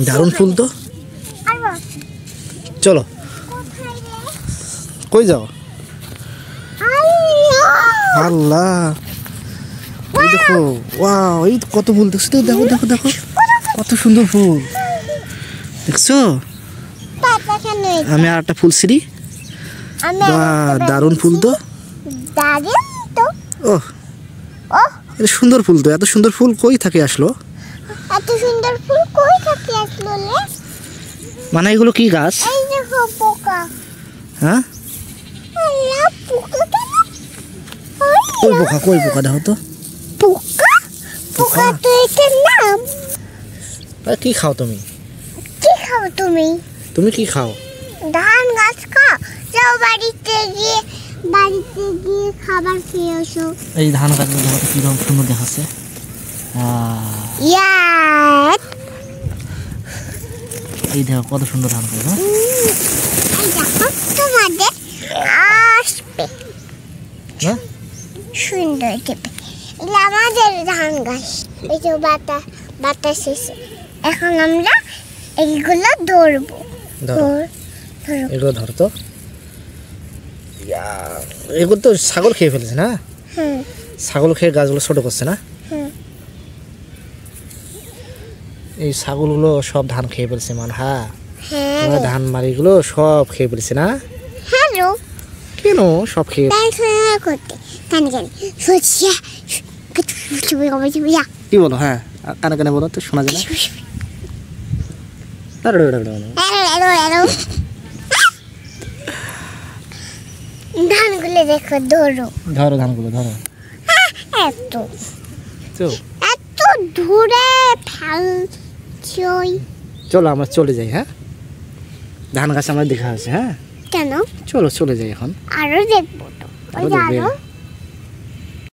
দারুণ ফুল তো। চলো কই যাও? আল্লাহ এই দেখো, ওয়াও এই কত ফুল দেখছো তো, দেখো দেখো দেখো কত সুন্দর ফুল দেখছো। আমি আর একটা ফুল ছিঁড়ি। বাহ দারুণ ফুল তো। ওহ এটা সুন্দর ফুল তো। এত সুন্দর ফুল কই থেকে আসলো? এত সুন্দর ফুল কই থেকে আসলো রে? মানে এগুলো কি গাছ? এই দেখো পোকা। হ্যাঁ আল্লাহ পোকা কেন? কই পোকা, কই পোকা দেখো তো। পোকা পোকা তো এটার নাম। কি খাও তুমি? কি খাও তুমি? তুমি কি খাও? ধান গাছ খাও। যাও বাড়িতে গিয়ে খাবার খেয়ে আসো। এই ধান গাছগুলো দেখো তো কিরকম সুন্দর দেখাচ্ছে। এই দেখো কত সুন্দর ধান গাছ। এই দেখো তোমাদের আসবে সুন্দর দেবে। এটা আমাদের ধান গাছ। এই যে বাতাস এসে এখন আমরা এইগুলো ধরবো। এগুলো ধরতো। এগুলো তো ছাগল খেয়ে ফেলেছে না? ছাগল খেয়ে গাছগুলো ছোট করছে না? এই ছাগলগুলো সব ধান খেয়ে ফেলছে হ্যাঁ ধান মারিগুলো সব খেয়ে ফেলছে না? হ্যালো কেন সব খেয়ে করতে কি বলো? হ্যাঁ কানে কানে বলো তো, শোনা যায় না। ধানগুলো দেখো, ধরো ধরো ধানগুলো ধরো। এত দূরে ফেলছই। চলো আমরা চলে যাই। হ্যাঁ ধান গাছ আমরা দেখা আছে। হ্যাঁ কেন? চলো চলে যাই এখন। আরো দেখবো তো।